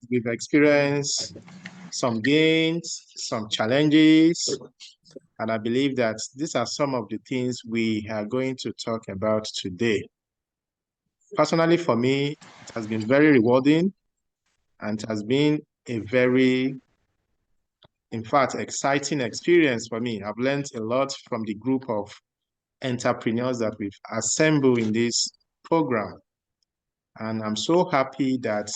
We've experienced some gains, some challenges, and I believe that these are some of the things we are going to talk about today. Personally, for me, it has been very rewarding and it has been a very, in fact, exciting experience for me. I've learned a lot from the group of entrepreneurs that we've assembled in this program. And I'm so happy that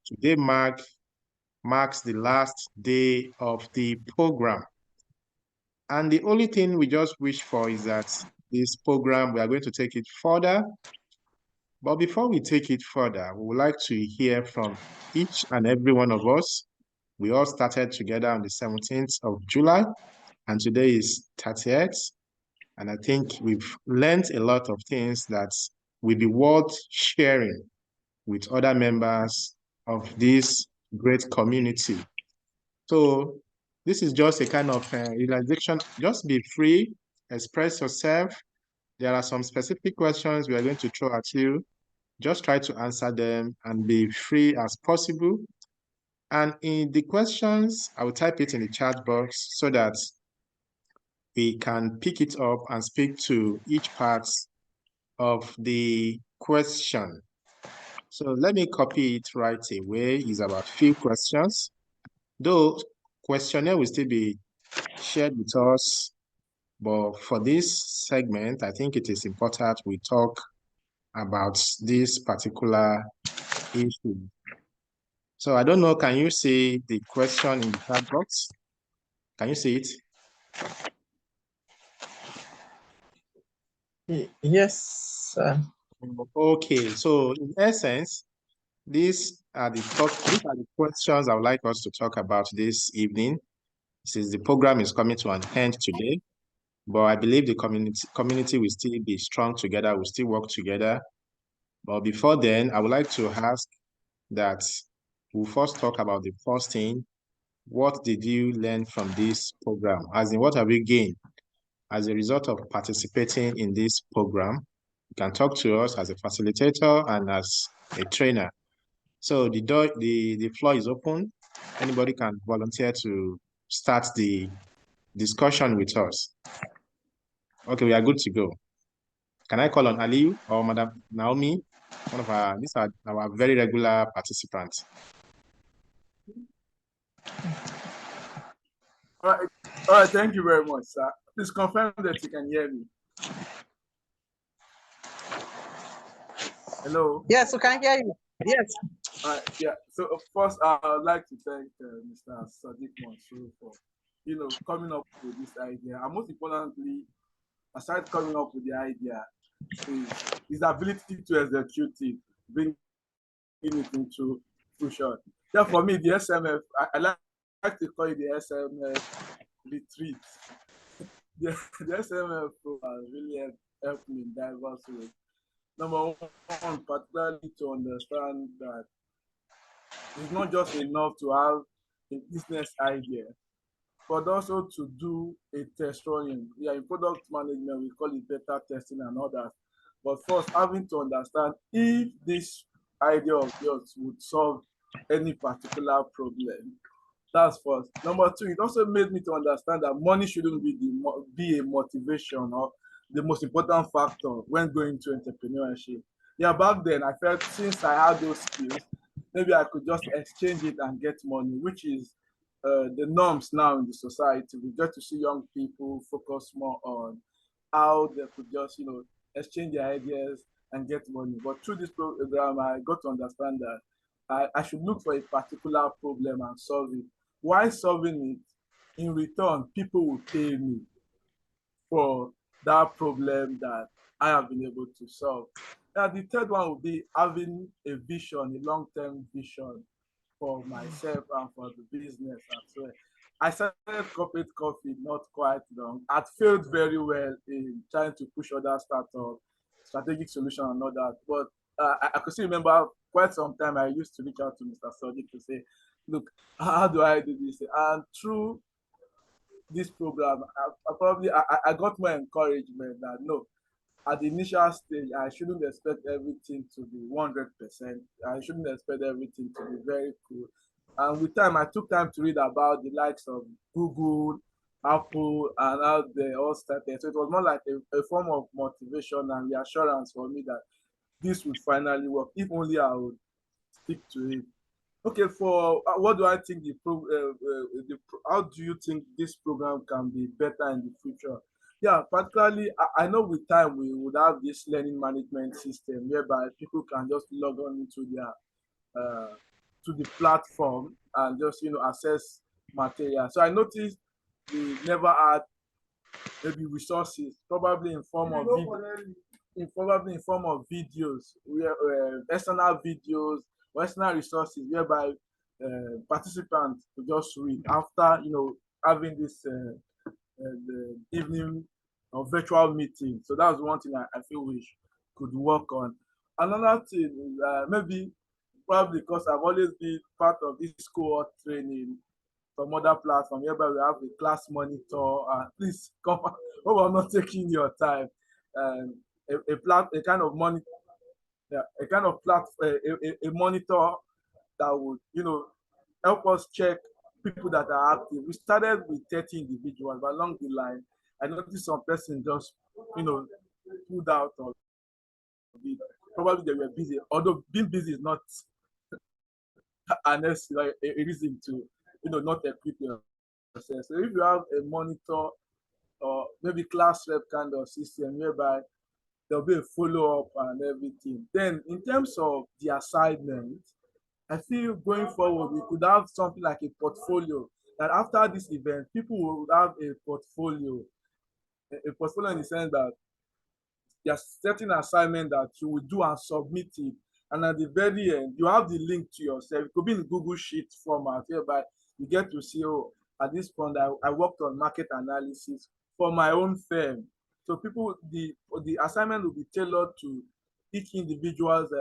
today marks the last day of the program. And the only thing we just wish for is that this program, we are going to take it further. But before we take it further, we would like to hear from each and every one of us. We all started together on the 17th of July, and today is 30th. And I think we've learned a lot of things that will be worth sharing with other members of this great community. So this is just a kind of realization. Just be free, express yourself. There are some specific questions we are going to throw at you. Just try to answer them and be free as possible. And in the questions, I will type it in the chat box so that we can pick it up and speak to each part of the question. So let me copy it right away. It's about few questions. Though questionnaire will still be shared with us, but for this segment, I think it is important we talk about this particular issue. So I don't know, can you see the question in the chat box? Can you see it? Yes, sir. Okay, so in essence, these are the questions I would like us to talk about this evening, since the program is coming to an end today. But I believe the community will still be strong together, will still work together. But before then, I would like to ask that we'll first talk about the first thing. What did you learn from this program? As in, what have you gained as a result of participating in this program? You can talk to us as a facilitator and as a trainer. So the floor is open. Anybody can volunteer to start the discussion with us. Okay, we are good to go. Can I call on Aliyu or Madam Naomi? These are our very regular participants. All right, thank you very much, sir. Please confirm that you can hear me. Hello? Yes, we can hear you. Yes. Yeah, so first, I would like to thank Mr. Sodeeq Monsuru for, coming up with this idea. And most importantly, aside coming up with the idea, is his ability to execute it, bring it into fruition. Yeah, for me, the SMF, I like to call it the SMF retreat. The SMF really helped me in diverse ways. Number one, particularly to understand that it's not just enough to have a business idea, but also to do a test running. Yeah, in product management, we call it beta testing and others. But first, having to understand if this idea of yours would solve any particular problem. That's first. Number two, it also made me to understand that money shouldn't be a motivation or the most important factor when going to entrepreneurship. Yeah, back then I felt since I had those skills, maybe I could just exchange it and get money, which is the norms now in the society. We get to see young people focus more on how they could just, exchange their ideas and get money. But through this program, I got to understand that I should look for a particular problem and solve it. While solving it, in return, people will pay me for that problem that I have been able to solve. Now, the third one would be having a vision, a long-term vision for myself and for the business as well. I started corporate coffee not quite long. I failed very well in trying to push other startups, strategic solution and all that. But I could still remember quite some time I used to reach out to Mr. Sodeeq to say, look, how do I do this? And through this program, I got more encouragement that no, at the initial stage, I shouldn't expect everything to be 100%. I shouldn't expect everything to be very cool. And with time, I took time to read about the likes of Google, Apple, and how they all started. So it was more like a form of motivation and reassurance for me that this would finally work, if only I would stick to it. Okay, for what do I think how do you think this program can be better in the future? Yeah, particularly, I know with time we would have this learning management system whereby people can just log on into their to the platform and just access material. So I noticed we never had maybe resources, probably in form of probably in form of videos, where external videos, or external resources, whereby participants could just read after having this the evening or virtual meeting. So that's one thing I feel we could work on. Another thing is maybe probably because I've always been part of this cohort training from other platforms, whereby we have a class monitor. Please come. Hope I'm not taking your time. Um, a kind of monitor, yeah, a kind of a monitor that would help us check people that are active. We started with 30 individuals, but along the line, I noticed some person just pulled out of it. Probably they were busy, although being busy is not an like a reason to not equip yourself. So if you have a monitor or maybe class rep kind of system whereby there'll be a follow-up and everything. Then in terms of the assignment, I feel going forward we could have something like a portfolio that after this event, people will have a portfolio in the sense that there's certain assignment that you will do and submit it. And at the very end, you have the link to yourself. It could be in Google Sheet format, whereby you get to see, oh, at this point, I worked on market analysis for my own firm. So people, the assignment will be tailored to each individual's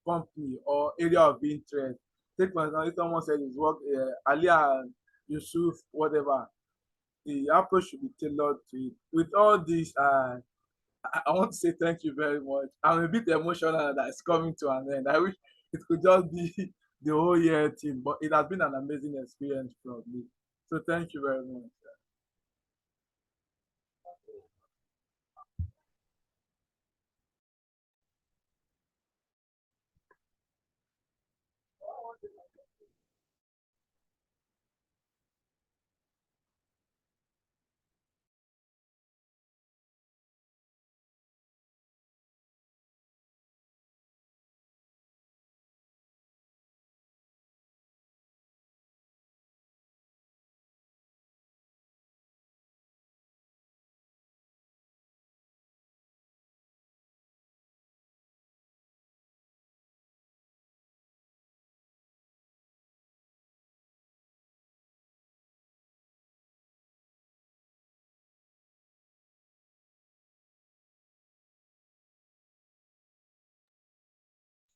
company or area of interest. Take for example, if someone says his work, Alia, Yusuf, whatever, the approach should be tailored to it. With all this, I want to say thank you very much. I'm a bit emotional that it's coming to an end. I wish it could just be the whole year thing, but it has been an amazing experience for me. So thank you very much.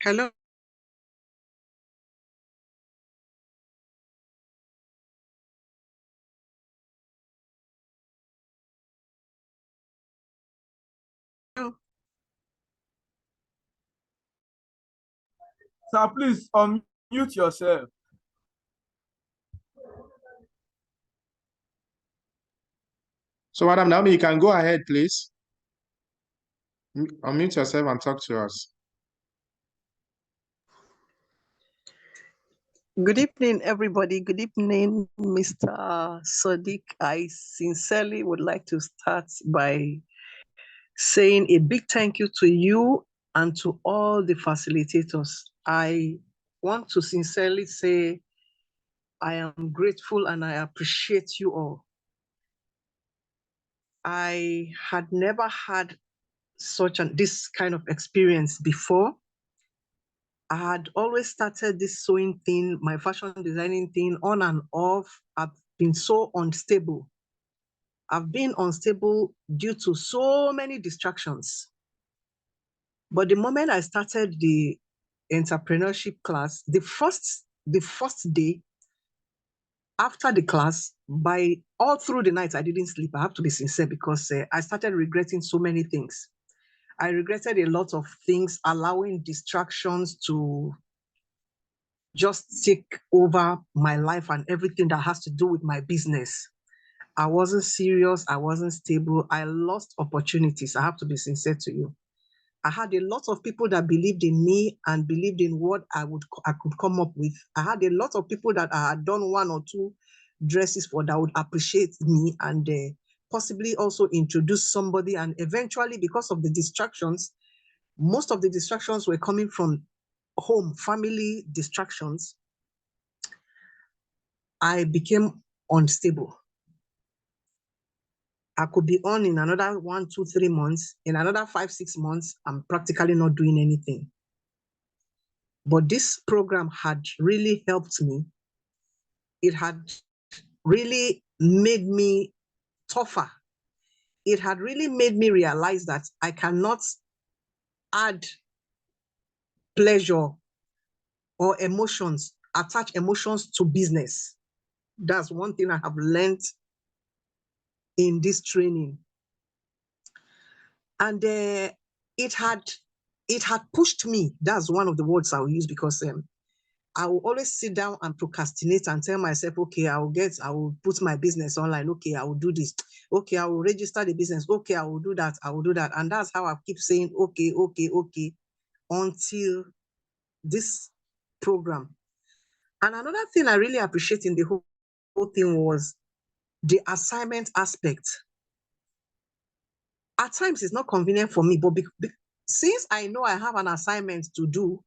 Hello. So please unmute yourself. So, Madam Naomi, you can go ahead, please. Unmute yourself and talk to us. Good evening, everybody. Good evening, Mr. Sodeeq. I sincerely would like to start by saying a big thank you to you and to all the facilitators. I want to sincerely say I am grateful and I appreciate you all. I had never had this kind of experience before. I had always started this sewing thing, my fashion designing thing on and off. I've been so unstable. I've been unstable due to so many distractions. But the moment I started the entrepreneurship class, the first day after the class, by all through the night, I didn't sleep. I have to be sincere because I started regretting so many things. I regretted a lot of things, allowing distractions to just take over my life and everything that has to do with my business. I wasn't serious. I wasn't stable. I lost opportunities. I have to be sincere to you. I had a lot of people that believed in me and believed in what I could come up with. I had a lot of people that I had done 1 or 2 dresses for that would appreciate me and possibly also introduce somebody. And eventually, because of the distractions, most of the distractions were coming from home, family distractions. I became unstable. I could be on in another 1, 2, 3 months. In another 5, 6 months, I'm practically not doing anything. But this program had really helped me. It had really made me tougher. It had really made me realize that I cannot add pleasure or emotions, attach emotions to business. That's one thing I have learned in this training. And it had pushed me. That's one of the words I will use, because I will always sit down and procrastinate and tell myself, okay, I will put my business online. Okay, I will do this. Okay, I will register the business. Okay, I will do that. I will do that. And that's how I keep saying, okay, until this program. And another thing I really appreciate in the whole thing was the assignment aspect. At times it's not convenient for me, but since I know I have an assignment to do,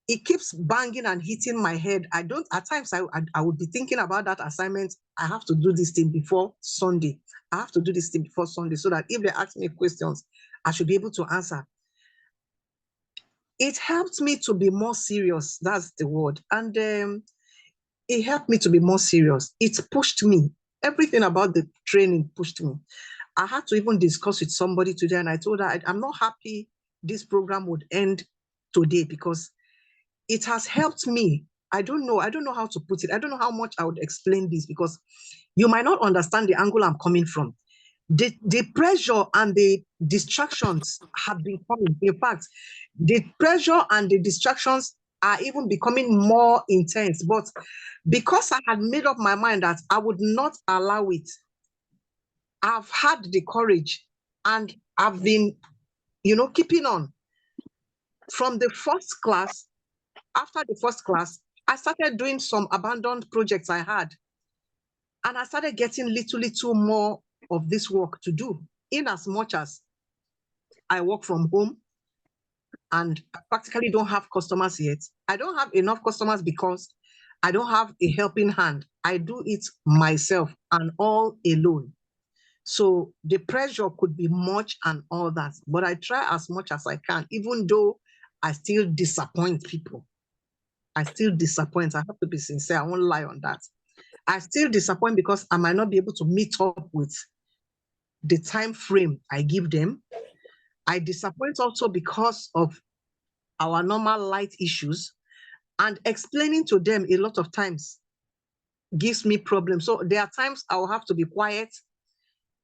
it keeps banging and hitting my head. At times I would be thinking about that assignment. I have to do this thing before Sunday. I have to do this thing before Sunday, so that if they ask me questions, I should be able to answer. It helped me to be more serious. That's the word. And it helped me to be more serious. It pushed me. Everything about the training pushed me. I had to even discuss with somebody today, and I told her I'm not happy this program would end today, because it has helped me. I don't know how to put it. I don't know how much I would explain this, because you might not understand the angle I'm coming from. The pressure and the distractions have been coming. In fact, the pressure and the distractions are even becoming more intense. But because I had made up my mind that I would not allow it, I've had the courage, and I've been, keeping on. From the first class, after the first class, I started doing some abandoned projects I had. And I started getting little more of this work to do, in as much as I work from home and I practically don't have customers yet. I don't have enough customers because I don't have a helping hand. I do it myself and all alone. So the pressure could be much and all that, but I try as much as I can, even though I still disappoint people. I still disappoint. I have to be sincere. I won't lie on that. I still disappoint because I might not be able to meet up with the time frame I give them. I disappoint also because of our normal light issues, and explaining to them a lot of times gives me problems. So there are times I will have to be quiet.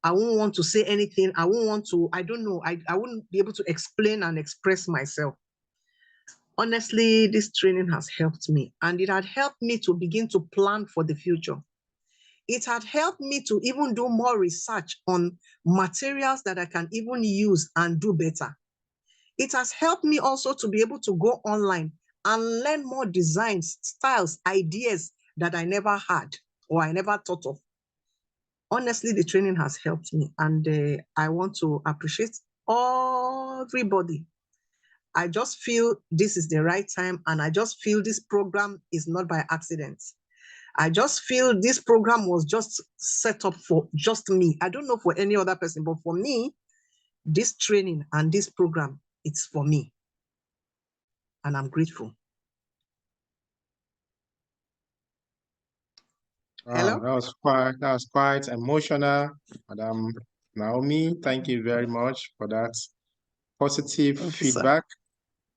I won't want to say anything. I won't want to, I don't know. I wouldn't be able to explain and express myself. Honestly, this training has helped me, and it had helped me to begin to plan for the future. It had helped me to even do more research on materials that I can even use and do better. It has helped me also to be able to go online and learn more designs, styles, ideas that I never had or I never thought of. Honestly, the training has helped me, and I want to appreciate everybody. I just feel this is the right time, and I just feel this program is not by accident. I just feel this program was just set up for just me. I don't know for any other person, but for me, this training and this program, it's for me. And I'm grateful. Hello? That was quite emotional, Madam Naomi. Thank you very much for that positive Thank you, sir. feedback.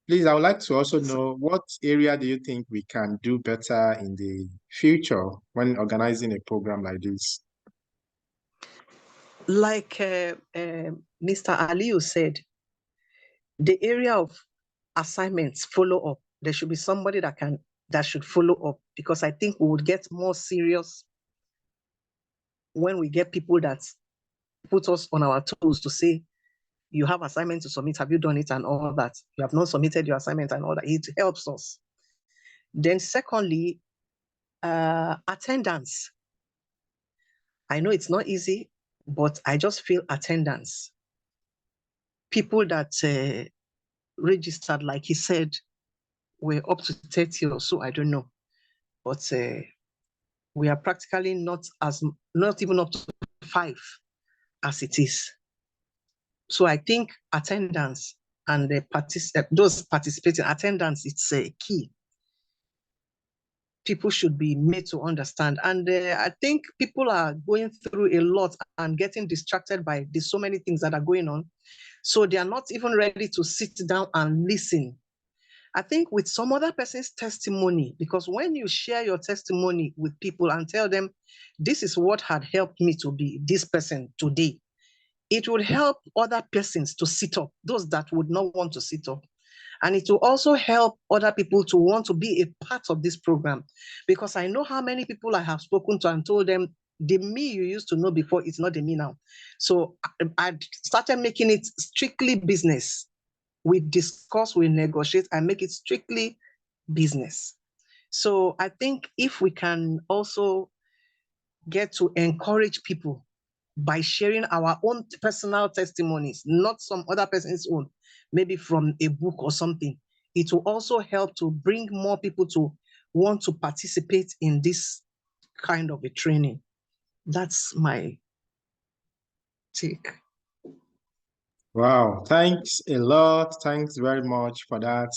Please, I would like to also know, what area do you think we can do better in the future when organizing a program like this? Like Mr. Aliu said, The area of assignments, follow up. There should be somebody that should follow up, because I think we would get more serious when we get people that put us on our toes to say, you have assignment to submit, have you done it, and all that. You have not submitted your assignment and all that. It helps us. Then secondly, attendance. I know it's not easy, but I just feel attendance. People that registered, like he said, were up to 30 or so, I don't know. But we are practically not even up to 5 as it is. So I think attendance and those participating, attendance, it's key. People should be made to understand. And I think people are going through a lot and getting distracted by so many things that are going on. So they are not even ready to sit down and listen. I think with some other person's testimony, because when you share your testimony with people and tell them, this is what had helped me to be this person today, it would help other persons to sit up, those that would not want to sit up. And it will also help other people to want to be a part of this program. Because I know how many people I have spoken to and told them, the me you used to know before, it's not the me now. So I started making it strictly business. We discuss, we negotiate, and make it strictly business. So I think if we can also get to encourage people by sharing our own personal testimonies, not some other person's own, maybe from a book or something, it will also help to bring more people to want to participate in this kind of a training. That's my take. Wow, thanks a lot. Thanks very much for that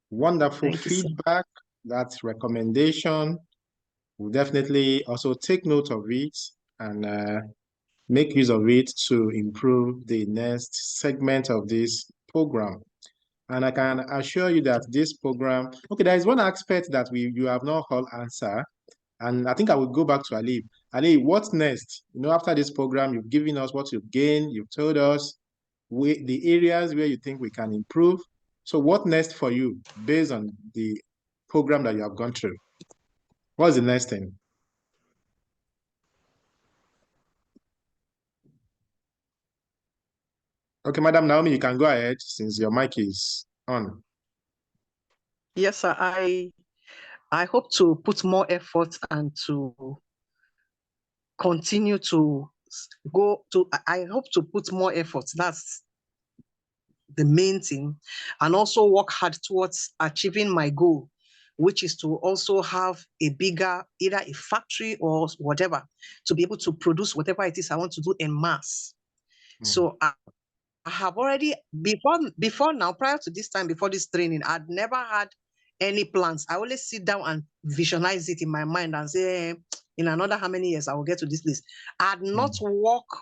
wonderful Thank you, sir. feedback, that recommendation. We'll definitely also take note of it and make use of it to improve the next segment of this program. And I can assure you that this program, okay, there is one aspect that you have not all answered. And I think I will go back to Ali. Ali, what's next? You know, after this program, you've given us what you've gained, you've told us the areas where you think we can improve. So what next for you based on the program that you have gone through? What's the next thing? Okay, Madam Naomi, you can go ahead since your mic is on. Yes, sir. I hope to put more effort and to continue to I hope to put more effort. That's the main thing. And also work hard towards achieving my goal, which is to also have a bigger, either a factory or whatever, to be able to produce whatever it is I want to do in mass. So I have already, before now, prior to this time, before this training, I'd never had any plans. I always sit down and visualize it in my mind and say, in another how many years I will get to this place. I had not worked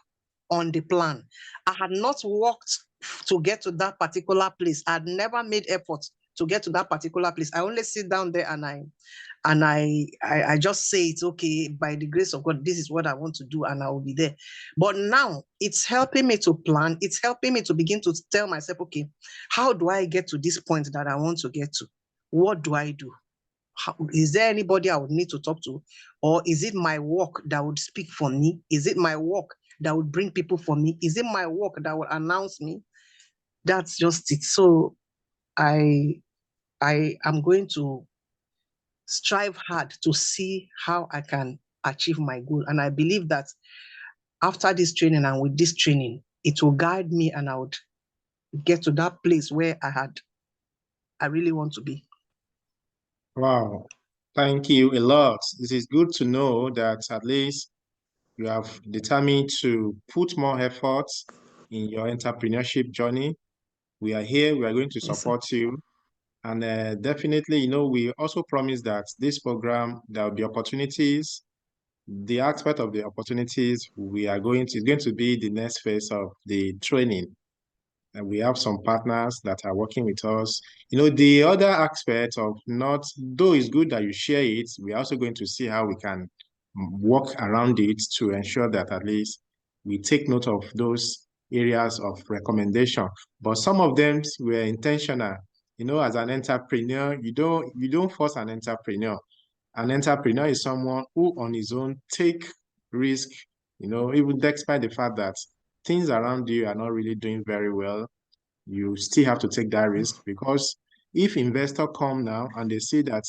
on the plan. I had not worked to get to that particular place. I had never made effort to get to that particular place. I only sit down there and I just say it's okay, by the grace of God, this is what I want to do, and I will be there. But now it's helping me to plan. It's helping me to begin to tell myself, okay, how do I get to this point that I want to get to? What do I do? Is there anybody I would need to talk to? Or is it my work that would speak for me? Is it my work that would bring people for me? Is it my work that would announce me? That's just it. So I am going to strive hard to see how I can achieve my goal. And I believe that after this training and with this training, it will guide me and I would get to that place where I really want to be. Wow, thank you a lot. This is good to know that at least you have determined to put more effort in your entrepreneurship journey. We are here, we are going to support you. And definitely, you know, we also promise that this program, there will be opportunities. The aspect of the opportunities is going to be the next phase of the training. And we have some partners that are working with us. You know, the other aspect of not, though it's good that you share it, we're also going to see how we can work around it to ensure that at least we take note of those areas of recommendation, but some of them were intentional. You know, as an entrepreneur, you don't force an entrepreneur. An entrepreneur is someone who on his own take risk, you know, even despite the fact that things around you are not really doing very well, you still have to take that risk, because if investor come now and they see that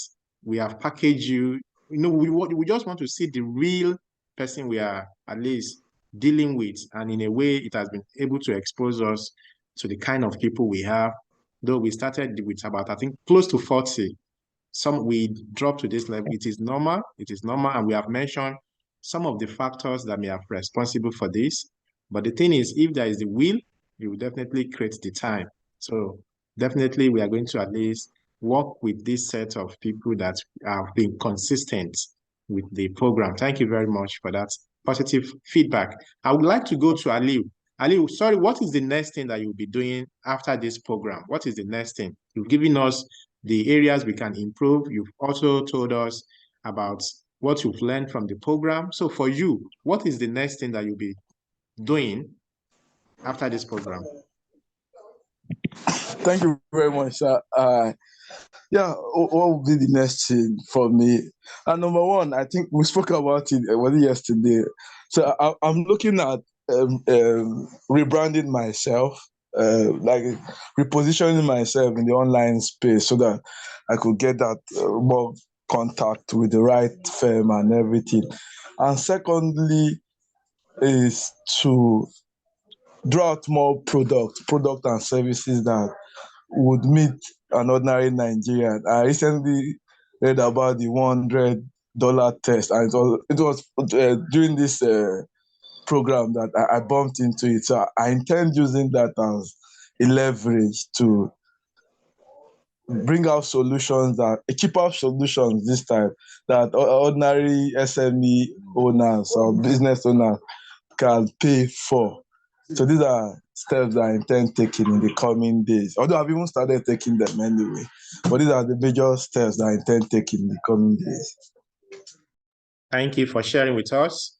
we have packaged you, you know, we just want to see the real person we are at least dealing with. And in a way, it has been able to expose us to the kind of people we have. Though we started with about, I think, close to 40, some we drop to this level. It is normal. It is normal. And we have mentioned some of the factors that may have responsible for this. But the thing is, if there is the will, you will definitely create the time. So definitely we are going to at least work with this set of people that have been consistent with the program. Thank you very much for that positive feedback. I would like to go to Aliu. Aliu, sorry, what is the next thing that you'll be doing after this program? What is the next thing? You've given us the areas we can improve. You've also told us about what you've learned from the program. So for you, what is the next thing that you'll be doing after this program? Thank you very much, sir. Yeah, what will be the next thing for me? Number one, I think we spoke about it was it yesterday. So I'm looking at rebranding myself, like repositioning myself in the online space so that I could get that more contact with the right firm and everything. And secondly, is to draw out more product and services that would meet an ordinary Nigerian. I recently read about the $100 test, and it was during this program that I bumped into it. So I intend using that as a leverage to bring out solutions that cheaper solutions this time that ordinary SME owners or business owners can pay for. So these are steps that I intend taking in the coming days. Although I've even started taking them anyway. But these are the major steps that I intend taking in the coming days. Thank you for sharing with us.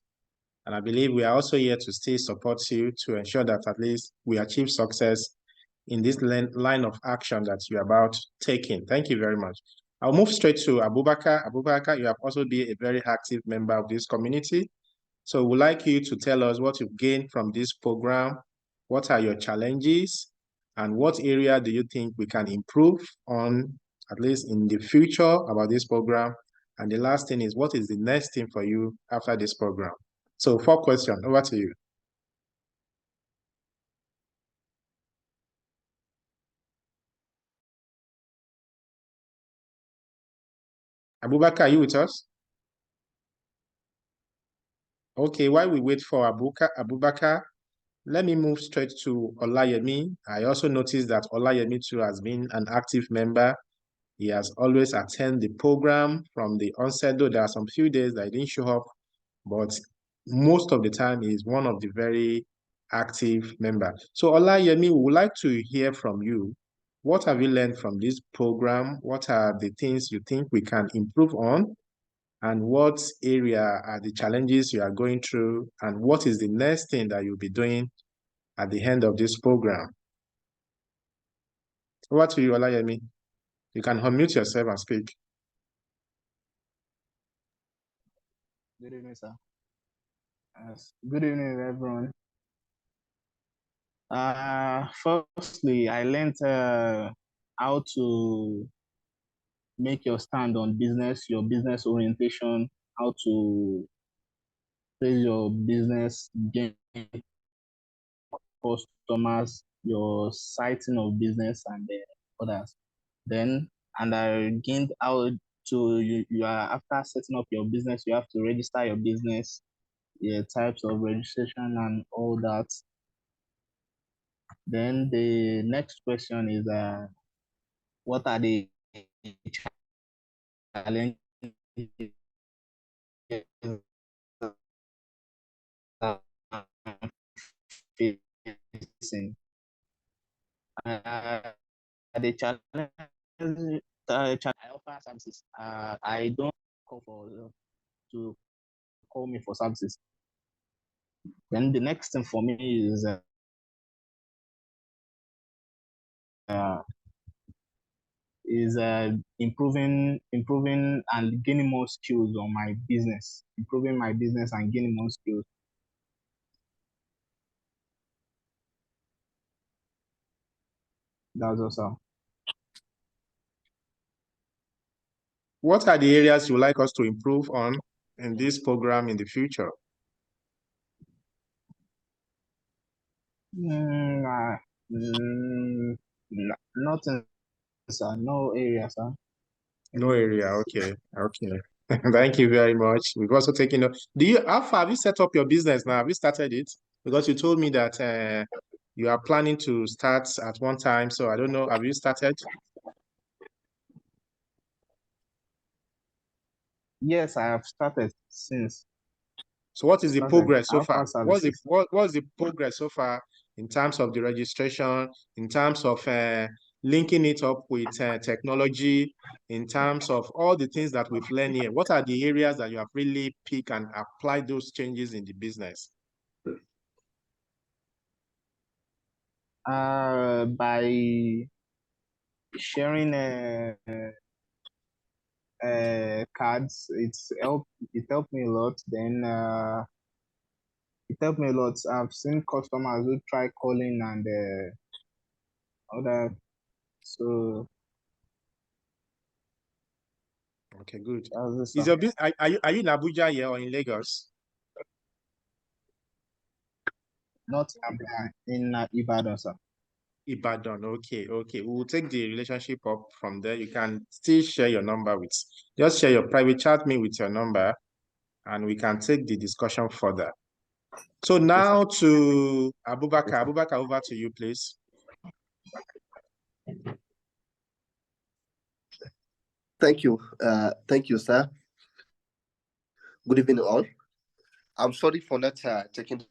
And I believe we are also here to still support you to ensure that at least we achieve success in this line of action that you're about taking. Thank you very much. I'll move straight to Abubakar. Abubakar, you have also been a very active member of this community. So we'd like you to tell us what you've gained from this program, what are your challenges, and what area do you think we can improve on, at least in the future, about this program? And the last thing is, what is the next thing for you after this program? So 4 questions, over to you. Abubakar, are you with us? Okay, while we wait for Abubakar, let me move straight to Olayemi. I also noticed that Olayemi too has been an active member. He has always attended the program from the onset, though there are some few days that he didn't show up, but most of the time he is one of the very active members. So Olayemi, we would like to hear from you. What have you learned from this program? What are the things you think we can improve on? And what area are the challenges you are going through? And what is the next thing that you'll be doing at the end of this program? Over to you, Olayemi. You can unmute yourself and speak. Good evening, sir. Yes. Good evening, everyone. Firstly, I learned how to make your stand on business, your business orientation, how to place your business, gain customers, your citing of business, and others. Then, and I gained how to you are after setting up your business, you have to register your business, types of registration and all that. Then the next question is, what are the challenges facing? The challenge, I offer services. I don't call for to call me for services. Then the next thing for me is improving and gaining more skills on my business, improving my business and gaining more skills. That's also. What are the areas you would like us to improve on in this program in the future? Nothing, sir. No area, sir. No area. Okay. Okay. Thank you very much. We've also taken. How far have you set up your business now? Have you started it? Because you told me that you are planning to start at one time. So I don't know. Have you started? Yes, I have started since. So what is the progress so far? What's the services. what's the progress so far in terms of the registration, in terms of linking it up with technology, in terms of all the things that we've learned here? What are the areas that you have really picked and applied those changes in the business? By sharing cards, it helped me a lot. Then it helped me a lot. I've seen customers who try calling and all that. So okay, good. Is your are you in Abuja here or in Lagos? Not in Ibadan, sir. Ibadan, okay, okay. We will take the relationship up from there. You can still share your number just share your private chat me with your number, and we can take the discussion further. So now to Abubakar. Abubakar, over to you, please. Thank you, sir. Good evening, all. I'm sorry for not taking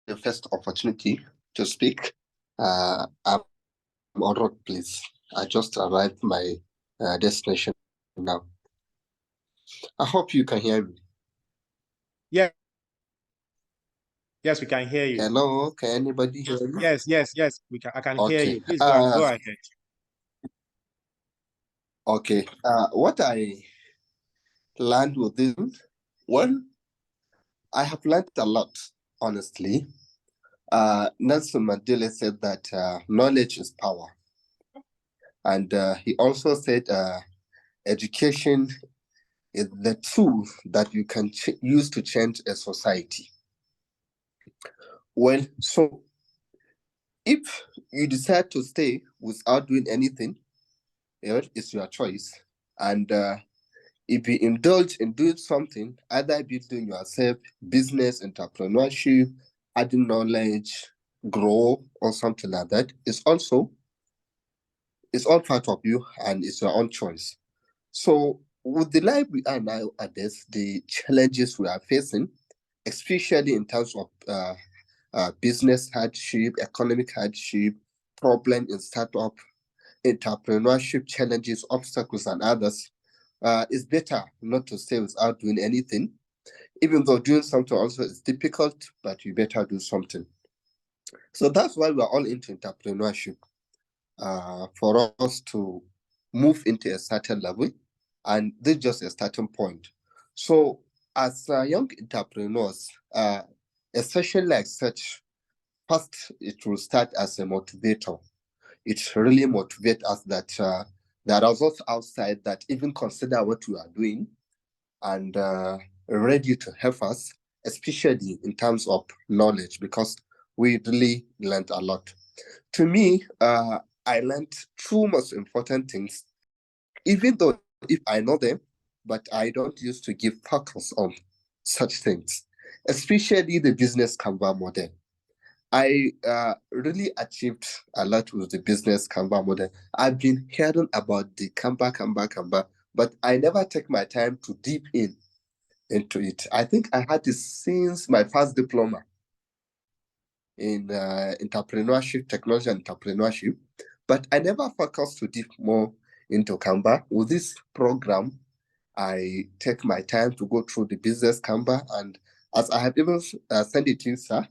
the first opportunity to speak. I'm on road, please. I just arrived my destination now. I hope you can hear me. Yeah. Yes, we can hear you. Hello, can anybody hear me? Yes, we can. I can hear you. Please go ahead. Okay. What I learned with this, well, I have learned a lot, honestly. Nelson Mandela said that knowledge is power. And he also said education is the tool that you can use to change a society. Well, so if you decide to stay without doing anything, it's your choice. And if you indulge in doing something, either building yourself, business, entrepreneurship, adding knowledge, grow, or something like that, it's all part of you and it's your own choice. So with the life we are now at this, the challenges we are facing, especially in terms of business hardship, economic hardship, problem in startup, entrepreneurship challenges, obstacles, and others, it's better not to stay without doing anything. Even though doing something also is difficult, but you better do something. So that's why we're all into entrepreneurship, for us to move into a certain level. And this is just a starting point. So as young entrepreneurs, a session like such, first it will start as a motivator. It really motivates us that there are those outside that even consider what we are doing and ready to help us, especially in terms of knowledge, because we really learned a lot. To me, I learned two most important things, even though if I know them, but I don't used to give focus on such things, especially the business Canva model. I really achieved a lot with the business Canva model. I've been hearing about the Canva, but I never take my time to deep into it. I think I had this since my first diploma in entrepreneurship, technology and entrepreneurship, but I never focused to deep more into Canva. With this program, I take my time to go through the business Canva, and as I have even sent it to you, sir,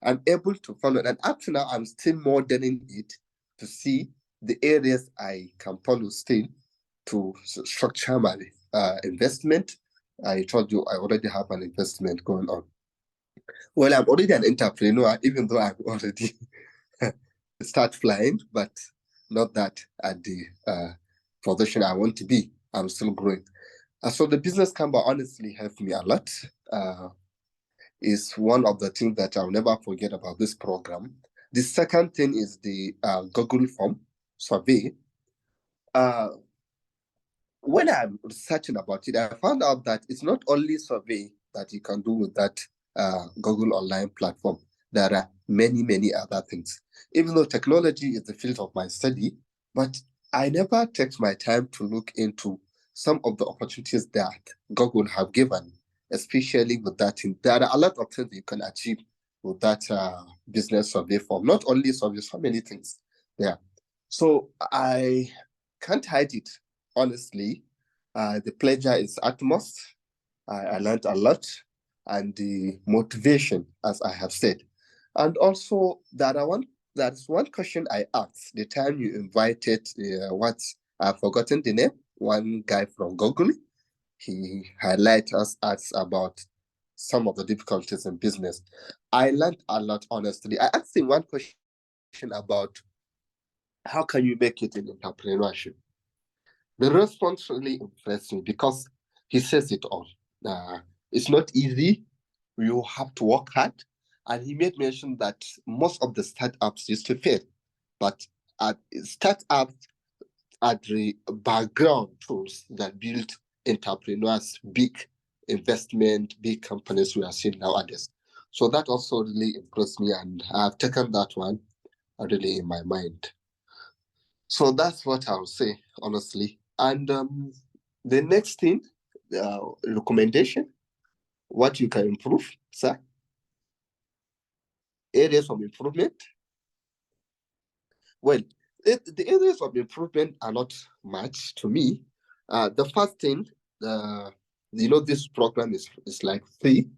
I'm able to follow it. And up to now, I'm still modeling it to see the areas I can follow still to structure my investment. I told you I already have an investment going on. Well, I'm already an entrepreneur, even though I'm already start flying, but not that at the position I want to be. I'm still growing. So the business Canva honestly helped me a lot. Is one of the things that I'll never forget about this program. The second thing is the Google form survey. When I'm researching about it, I found out that it's not only survey that you can do with that Google online platform. There are many, many other things. Even though technology is the field of my study, but I never take my time to look into some of the opportunities that Google have given, especially with that thing. There are a lot of things you can achieve with that business survey form. Not only survey, so many things there. So I can't hide it. Honestly, the pleasure is utmost. I learned a lot, and the motivation, as I have said. And also, there's one question I asked the time you invited, I've forgotten the name, one guy from Google. He highlighted us about some of the difficulties in business. I learned a lot, honestly. I asked him one question about how can you make it in entrepreneurship? The response really impressed me because he says it all. It's not easy. You have to work hard. And he made mention that most of the startups used to fail. But startups are the background tools that build entrepreneurs, big investment, big companies we are seeing nowadays. So that also really impressed me, and I've taken that one really in my mind. So that's what I'll say, honestly. And the next thing, recommendation, what you can improve, sir. Areas of improvement. Well, the areas of improvement are not much to me. The first thing, this program is like free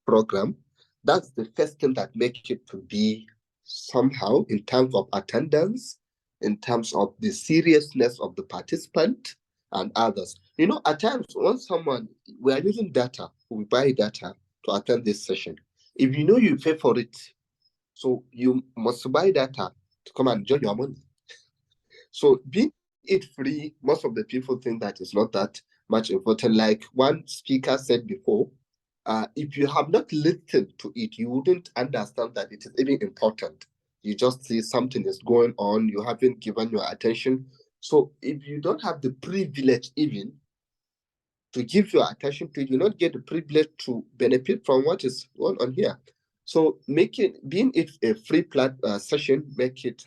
program. That's the first thing that makes it to be somehow in terms of attendance, in terms of the seriousness of the participant and others. At times when we are using data, we buy data to attend this session. If you pay for it, so you must buy data to come and enjoy your money. So being it free, most of the people think that it's not that much important. Like one speaker said before, if you have not listened to it, you wouldn't understand that it is even important. You just see something is going on, you haven't given your attention. So if you don't have the privilege even to give your attention to it, you not get the privilege to benefit from what is going on here. So being it a free session, make it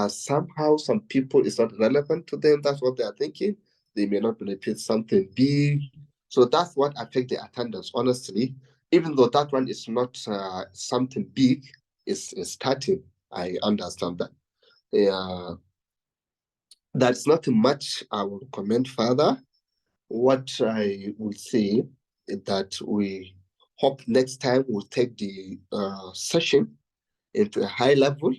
somehow some people it's not relevant to them. That's what they are thinking. They may not benefit something big. So that's what affects the attendance, honestly. Even though that one is not something big, it's starting. I understand that. That's not much I will comment further. What I would say is that we hope next time we'll take the session into a high level.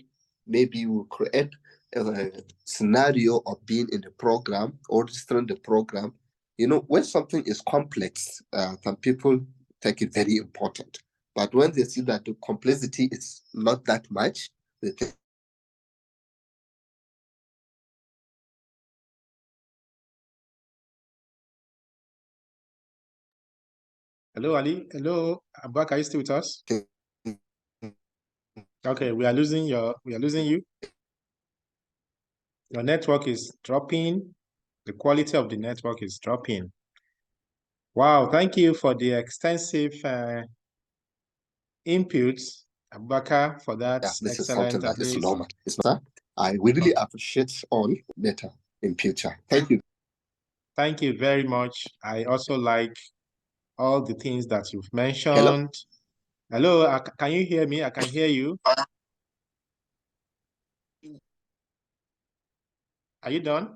Maybe we'll create a scenario of being in the program or registering the program. When something is complex, some people take it very important. But when they see that the complexity is not that much, they think Hello, Ali. Hello, Abak. Are you still with us? Okay, we are losing you. Your network is dropping. The quality of the network is dropping. Wow, thank you for the extensive inputs, Abubakar, for that this is excellent something that is advice. normal. It's not. I really appreciate all better in future. Thank you. Thank you very much. I also like all the things that you've mentioned. Hello? Hello, can you hear me? I can hear you. Are you done?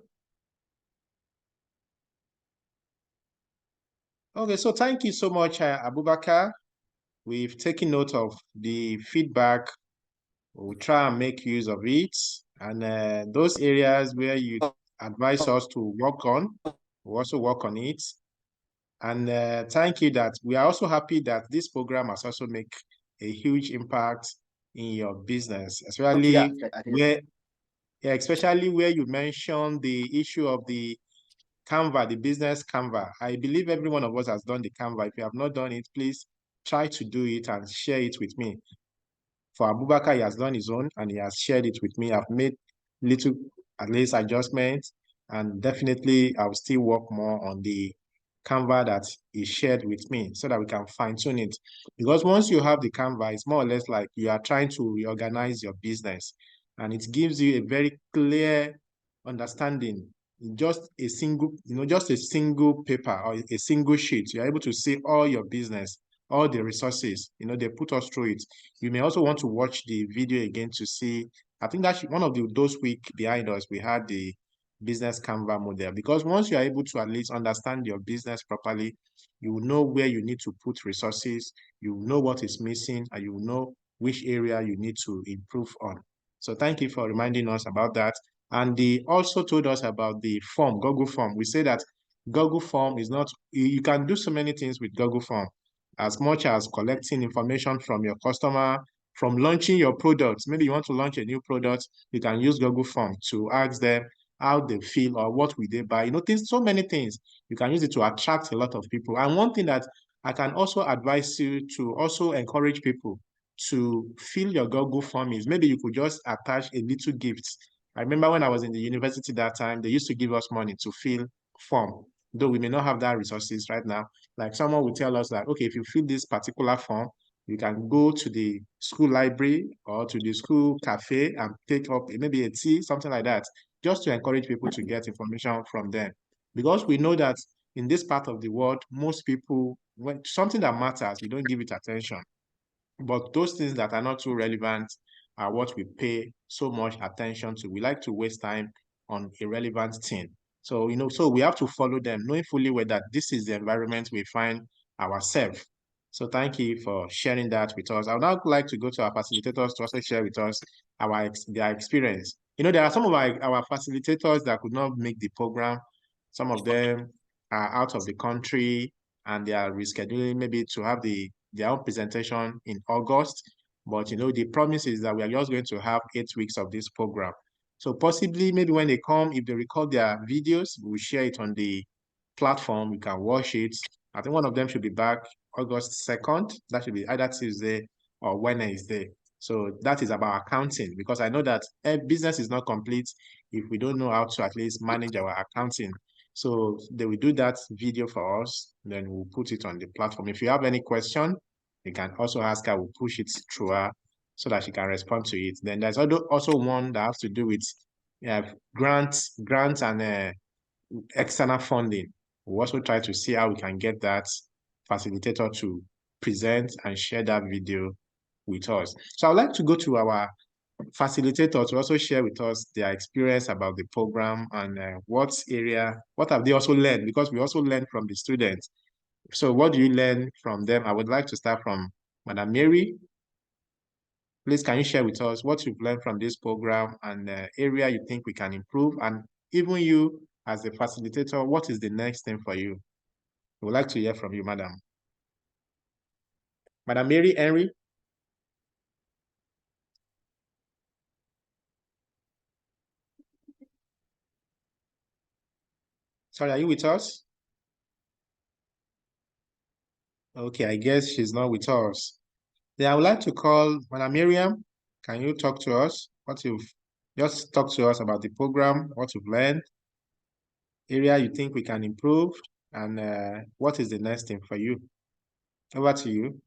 Okay, so thank you so much, Abubakar. We've taken note of the feedback. We'll try and make use of it. And those areas where you advise us to work on, we also work on it. And thank you that we are also happy that this program has also made a huge impact in your business, especially where, yeah, especially where you mentioned the issue of the Canva, the business Canva. I believe every one of us has done the Canva. If you have not done it, please try to do it and share it with me. For Abubakar, he has done his own and he has shared it with me. I've made little, at least, adjustments, and definitely I'll still work more on the Canva that he shared with me so that we can fine tune it. Because once you have the Canva, it's more or less like you are trying to reorganize your business, and it gives you a very clear understanding. Just a single, just a single paper or a single sheet, you're able to see all your business, all the resources, they put us through it. You may also want to watch the video again to see. I think that's one of those week behind us, we had the business Canva model, because once you are able to at least understand your business properly, you will know where you need to put resources, you will know what is missing, and you will know which area you need to improve on. So thank you for reminding us about that. And they also told us about the form, Google form. We say that Google form is not, you can do so many things with Google form, as much as collecting information from your customer, from launching your products. Maybe you want to launch a new product, you can use Google form to ask them how they feel or what will they buy. So many things. You can use it to attract a lot of people. And one thing that I can also advise you to also encourage people to fill your Google form is maybe you could just attach a little gift. I remember when I was in the university that time, they used to give us money to fill form, though we may not have that resources right now. Like someone will tell us that, okay, if you fill this particular form, you can go to the school library or to the school cafe and take up maybe a tea, something like that, just to encourage people to get information from them. Because we know that in this part of the world, most people, when something that matters, we don't give it attention. But those things that are not too relevant are what we pay so much attention to. We like to waste time on irrelevant thing. So, so we have to follow them, knowing fully well that this is the environment we find ourselves. So thank you for sharing that with us. I would now like to go to our facilitators to also share with us their experience. There are some of our facilitators that could not make the program. Some of them are out of the country and they are rescheduling maybe to have their own presentation in August. But the promise is that we are just going to have 8 weeks of this program. So possibly maybe when they come, if they record their videos, we'll share it on the platform. You can watch it. I think one of them should be back August 2nd. That should be either Tuesday or Wednesday. So that is about accounting, because I know that business is not complete if we don't know how to at least manage our accounting. So they will do that video for us, then we'll put it on the platform. If you have any question, you can also ask her, we'll push it through her so that she can respond to it. Then there's also one that has to do with grants and external funding. We'll also try to see how we can get that facilitator to present and share that video with us. So I'd like to go to our facilitator to also share with us their experience about the program and what have they also learned, because we also learn from the students. So what do you learn from them? I would like to start from Madam Mary. Please, can you share with us what you've learned from this program and area you think we can improve? And even you as a facilitator, what is the next thing for you? We would like to hear from you, Madam. Madam Mary Henry. Sorry, are you with us? Okay, I guess she's not with us. Then I would like to call Madam Miriam. Can you talk to us? Just talk to us about the program, what you've learned, area you think we can improve, and what is the next thing for you? Over to you.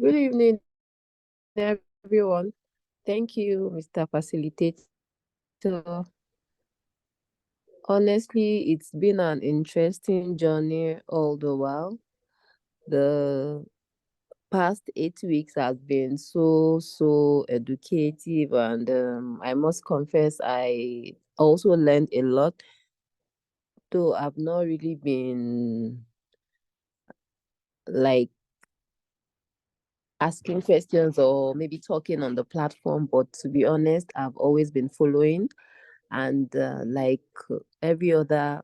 Good evening, everyone. Thank you, Mr. Facilitator. Honestly, it's been an interesting journey all the while. The past 8 weeks has been so educative, and I must confess I also learned a lot, though I've not really been like asking questions or maybe talking on the platform, but to be honest, I've always been following. And like every other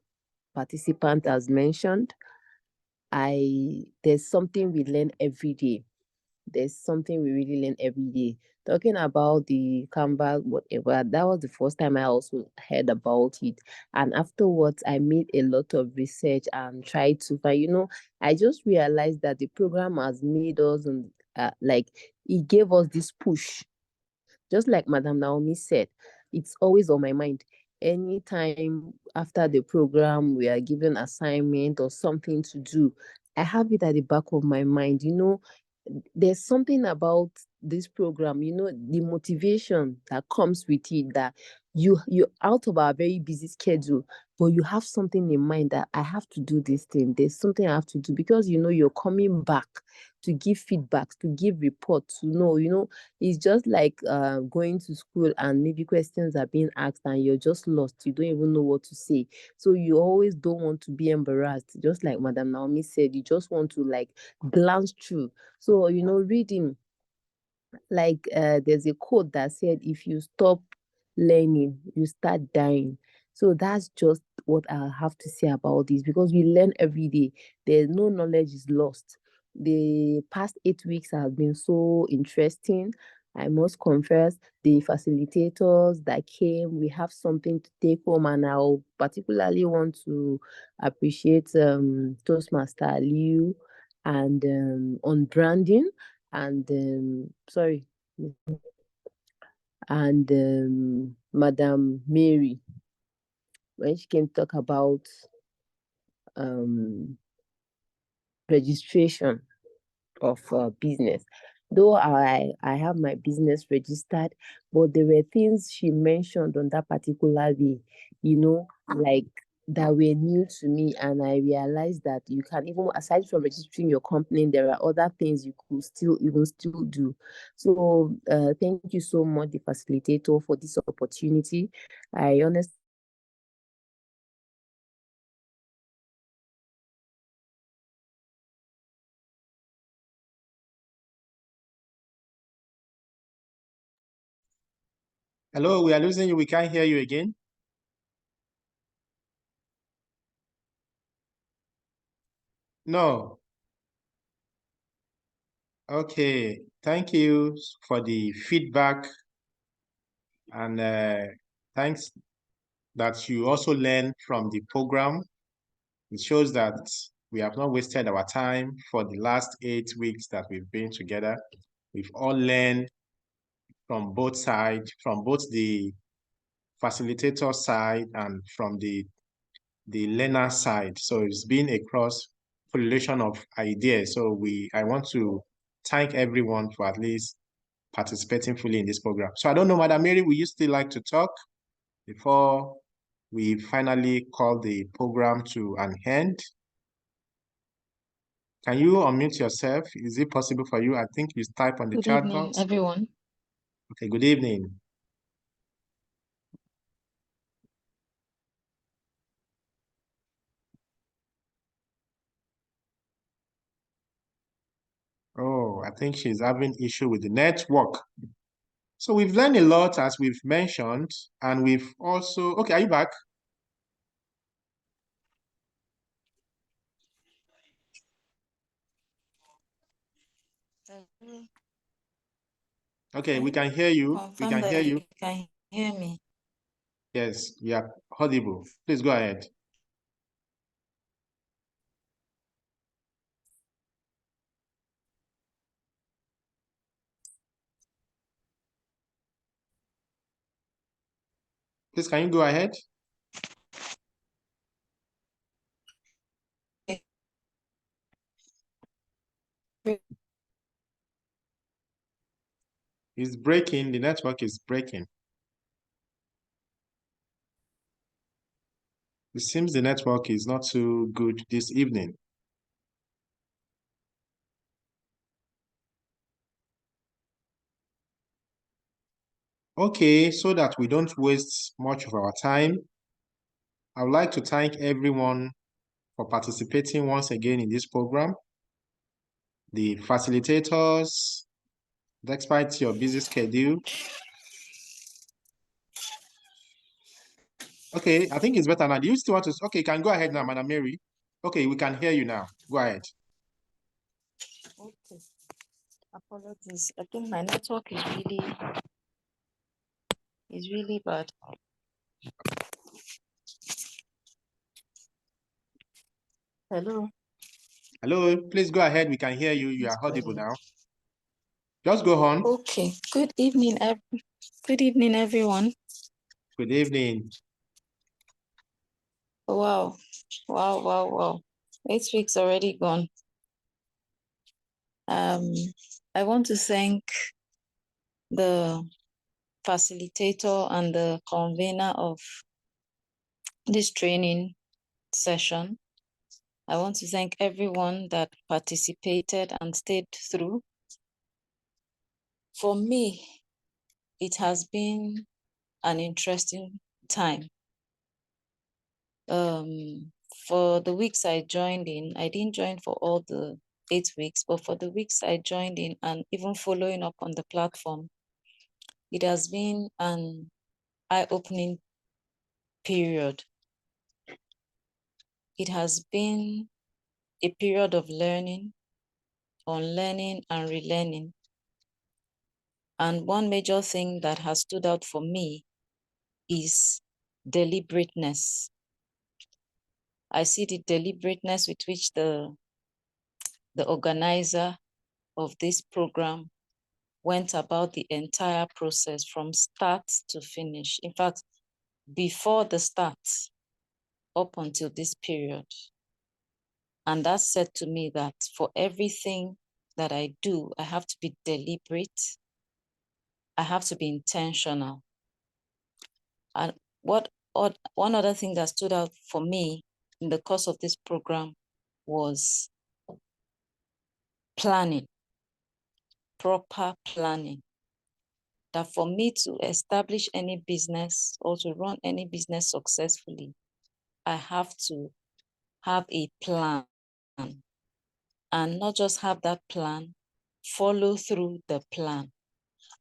participant has mentioned, there's something we learn every day. There's something we really learn every day. Talking about the Canva, whatever, that was the first time I also heard about it. And afterwards, I made a lot of research and tried to find, I just realized that the program has made us, like, it gave us this push. Just like Madam Naomi said, it's always on my mind. Anytime after the program, we are given assignment or something to do, I have it at the back of my mind. There's something about this program, the motivation that comes with it, that you out of our very busy schedule, but you have something in mind that I have to do this thing. There's something I have to do because you're coming back to give feedback, to give reports, it's just like going to school and maybe questions are being asked and you're just lost. You don't even know what to say. So you always don't want to be embarrassed. Just like Madam Naomi said, you just want to like glance through. So, reading, like there's a quote that said, if you stop learning, you start dying. So that's just what I have to say about this, because we learn every day. There's no knowledge is lost. The past 8 weeks have been so interesting. I must confess, the facilitators that came, we have something to take home, and I'll particularly want to appreciate Toastmaster Liu and on branding, and sorry, and Madam Mary, when she came to talk about registration of business. Though I have my business registered, but there were things she mentioned on that particular day, like that were new to me, and I realized that you can, even aside from registering your company, there are other things you could still do. So thank you so much, the facilitator, for this opportunity. I honestly Hello, we are losing you. We can't hear you again. No. Okay. Thank you for the feedback, and thanks that you also learn from the program. It shows that we have not wasted our time for the last 8 weeks that we've been together. We've all learned from both sides, from both the facilitator side and from the learner side. So it's been a cross correlation of ideas. So I want to thank everyone for at least participating fully in this program. So I don't know, Madam Mary, would you still like to talk before we finally call the program to an end? Can you unmute yourself? Is it possible for you? I think you type on the Good chat evening, box. everyone. Okay, good evening. Oh, I think she's having issue with the network. So we've learned a lot, as we've mentioned, and we've also, okay, are you back? Okay, we can hear you. We Confirm can hear that you. you can hear me. Yes, you are audible. Please go ahead. Please, can you go ahead? It's breaking. The network is breaking. It seems the network is not so good this evening. Okay, so that we don't waste much of our time, I would like to thank everyone for participating once again in this program. the facilitators, despite your busy schedule. Okay, I think it's better now. Do you still want to? Okay, you can go ahead now, Madam Mary. Okay, we can hear you now. Go ahead. Okay. Apologies. I think my network is really bad. Hello. Hello, please go ahead. We can hear you. You are audible now. Just go on. Okay. Good evening, everyone. Good evening. Wow. Wow. 8 weeks already gone. I want to thank the facilitator and the convener of this training session. I want to thank everyone that participated and stayed through. For me, it has been an interesting time. For the weeks I joined in, I didn't join for all the 8 weeks, but for the weeks I joined in and even following up on the platform, it has been an eye-opening period. It has been a period of learning, unlearning and relearning. And one major thing that has stood out for me is deliberateness. I see the deliberateness with which the organizer of this program went about the entire process from start to finish. In fact, before the start, up until this period. And that said to me that for everything that I do, I have to be deliberate. I have to be intentional. And one other thing that stood out for me in the course of this program was planning, proper planning. That for me to establish any business or to run any business successfully, I have to have a plan, and not just have that plan, follow through the plan.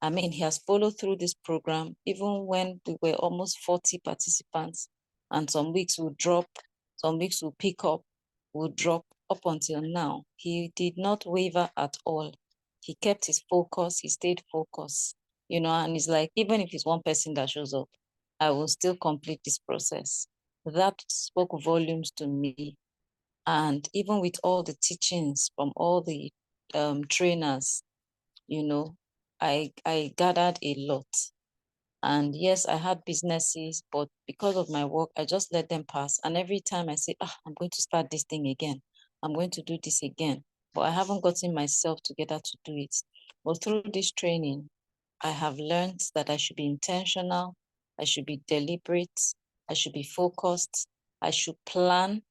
I mean, he has followed through this program, even when we were almost 40 participants, and some weeks will drop, some weeks will pick up, will drop up until now. He did not waver at all. He kept his focus, he stayed focused, and it's like, even if it's one person that shows up, I will still complete this process. That spoke volumes to me. And even with all the teachings from all the trainers, I gathered a lot. And yes, I had businesses, but because of my work, I just let them pass. And every time I say, I'm going to start this thing again, I'm going to do this again, but I haven't gotten myself together to do it. But through this training, I have learned that I should be intentional, I should be deliberate, I should be focused, I should plan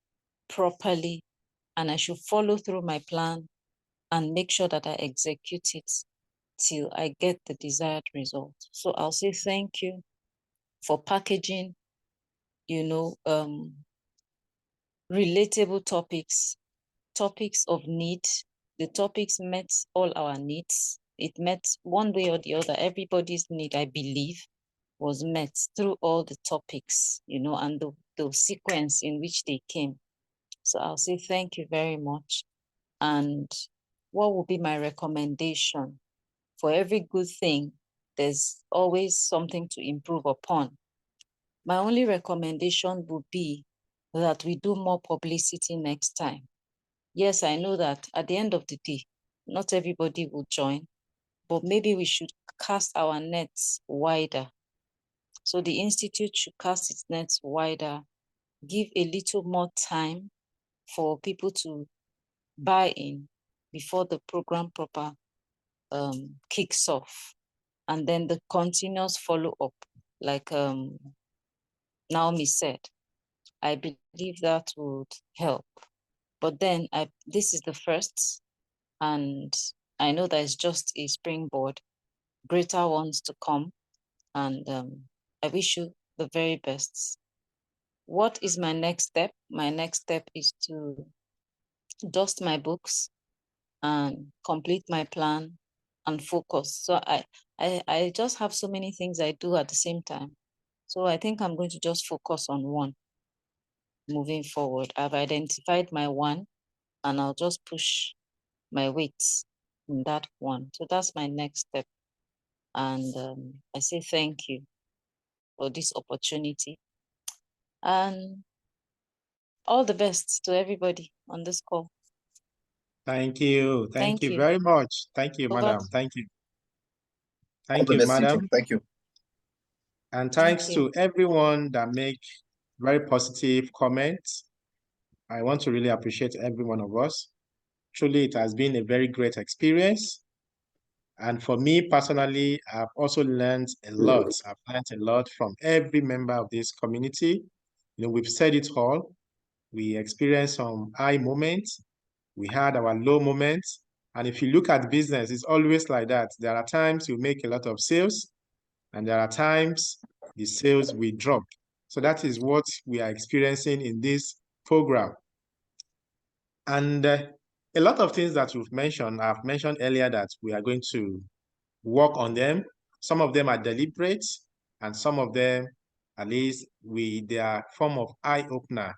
properly, and I should follow through my plan and make sure that I execute it till I get the desired result. So I'll say thank you for packaging, relatable topics of need. The topics met all our needs. It met one way or the other. Everybody's need, I believe, was met through all the topics, and the sequence in which they came. So I'll say thank you very much. And what would be my recommendation? For every good thing, there's always something to improve upon. My only recommendation would be that we do more publicity next time. Yes, I know that at the end of the day, not everybody will join, but maybe we should cast our nets wider. So the Institute should cast its nets wider, give a little more time for people to buy in before the program proper kicks off, and then the continuous follow-up, like Naomi said. I believe that would help. But then this is the first, and I know that it's just a springboard, greater ones to come, and I wish you the very best. What is my next step? My next step is to dust my books, and complete my plan and focus. So I just have so many things I do at the same time. So I think I'm going to just focus on one moving forward. I've identified my one and I'll just push my weights in that one. So that's my next step. And I say thank you for this opportunity. And all the best to everybody on this call. Thank you. Thank Thank you you. very much. Thank you, Over. madam. Thank you. All Thank the you, best, CJ. madam. Thank you. And Thank thanks you. to everyone that make very positive comments. I want to really appreciate every one of us. Truly, it has been a very great experience. And for me personally, I've also learned a lot. I've learned a lot from every member of this community. You know, we've said it all. We experienced some high moments. We had our low moments. And if you look at business, it's always like that. There are times you make a lot of sales, and there are times the sales will drop. So that is what we are experiencing in this program. And a lot of things that you've mentioned, I've mentioned earlier that we are going to work on them. Some of them are deliberate, and some of them, at least, they are form of eye-opener.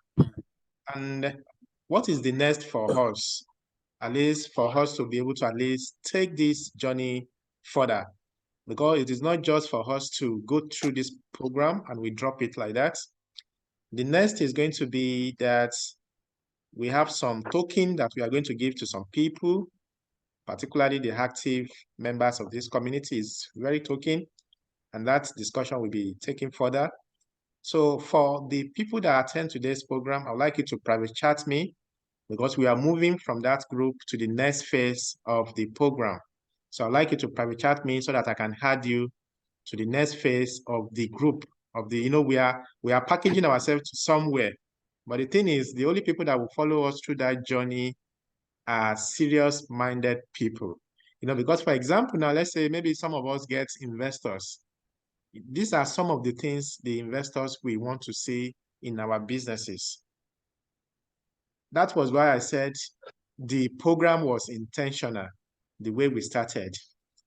And what is the next for us? At least for us to be able to at least take this journey further. Because it is not just for us to go through this program and we drop it like that. The next is going to be that we have some token that we are going to give to some people, particularly the active members of this community is very token, and that discussion will be taken further. So for the people that attend today's program, I'd like you to private chat me because we are moving from that group to the next phase of the program. So I'd like you to private chat me so that I can add you to the next phase of the group of the, we are packaging ourselves to somewhere. But the thing is, the only people that will follow us through that journey are serious-minded people. Because for example, now let's say maybe some of us get investors. These are some of the things the investors we want to see in our businesses. That was why I said the program was intentional, the way we started.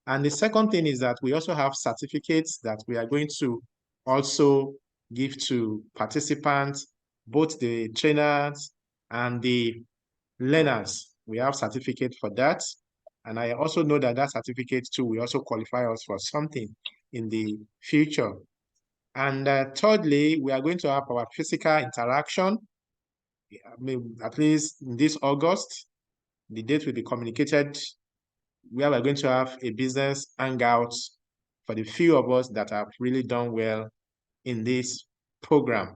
And the second thing is that we also have certificates that we are going to also give to participants, both the trainers and the learners. We have certificate for that. And I also know that that certificate too will also qualify us for something in the future. And thirdly, we are going to have our physical interaction. At least in this August, the date will be communicated where we're going to have a business hangout for the few of us that have really done well in this program.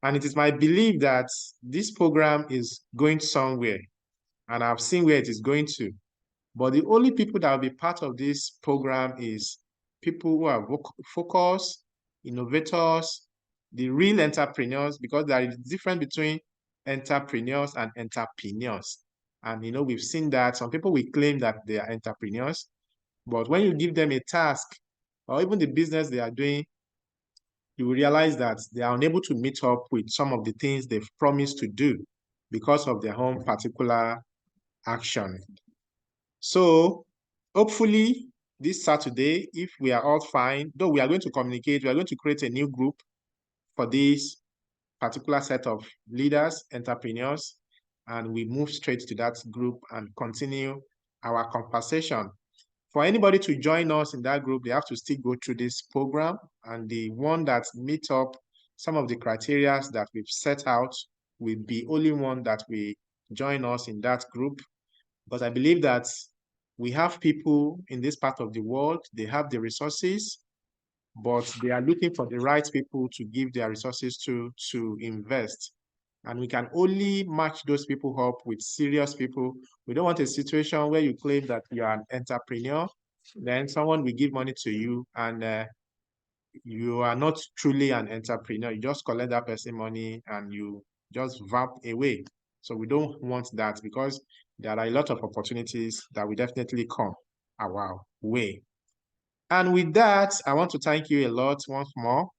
And it is my belief that this program is going somewhere, and I've seen where it is going to. But the only people that will be part of this program is people who are focused, innovators, the real entrepreneurs, because there is a difference between entrepreneurs and entrepreneurs. And we've seen that some people will claim that they are entrepreneurs, but when you give them a task or even the business they are doing, you will realize that they are unable to meet up with some of the things they've promised to do because of their own particular action. So hopefully this Saturday, if we are all fine, though we are going to communicate, we are going to create a new group for this particular set of leaders, entrepreneurs, and we move straight to that group and continue our conversation. For anybody to join us in that group, they have to still go through this program, and the one that meets up some of the criteria that we've set out will be only one that will join us in that group. Because I believe that we have people in this part of the world, they have the resources, but they are looking for the right people to give their resources to invest. And we can only match those people up with serious people. We don't want a situation where you claim that you are an entrepreneur, then someone will give money to you and you are not truly an entrepreneur. You just collect that person money and you just vamp away. So we don't want that because there are a lot of opportunities that will definitely come our way. And with that, I want to thank you a lot once more.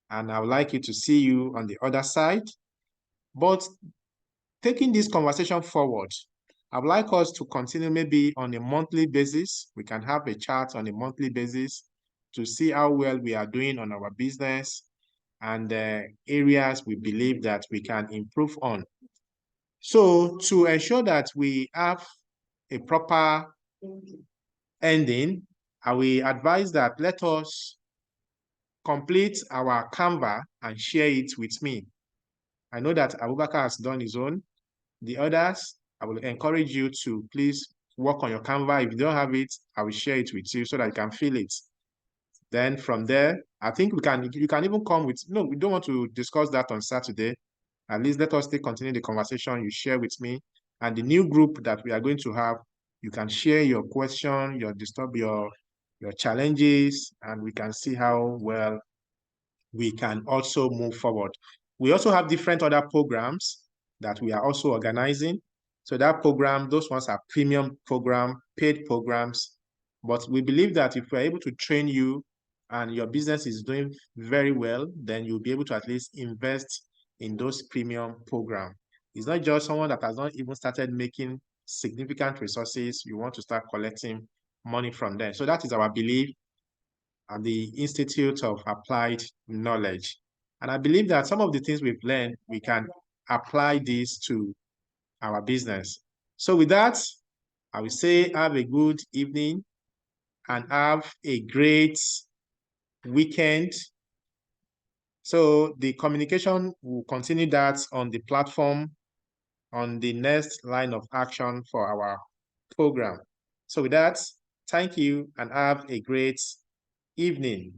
And I would like you to see you on the other side. But taking this conversation forward, I'd like us to continue maybe on a monthly basis. We can have a chat on a monthly basis to see how well we are doing on our business and areas we believe that we can improve on. So to ensure that we have a proper ending, I will advise that let us complete our Canva and share it with me. I know that Abubakar has done his own. The others, I will encourage you to please work on your Canva. If you don't have it, I will share it with you so that you can feel it. Then from there, I think you can even come with, no, we don't want to discuss that on Saturday. At least let us still continue the conversation you share with me. And the new group that we are going to have, you can share your question, your challenges, and we can see how well we can also move forward. We also have different other programs that we are also organizing. So that program, those ones are premium program, paid programs. But we believe that if we're able to train you and your business is doing very well, then you'll be able to at least invest in those premium programs. It's not just someone that has not even started making significant resources. You want to start collecting money from them. So that is our belief at the Institute of Applied Knowledge. And I believe that some of the things we've learned, we can apply this to our business. So with that, I will say have a good evening and have a great weekend. So the communication will continue that on the platform on the next line of action for our program. So with that, thank you and have a great evening.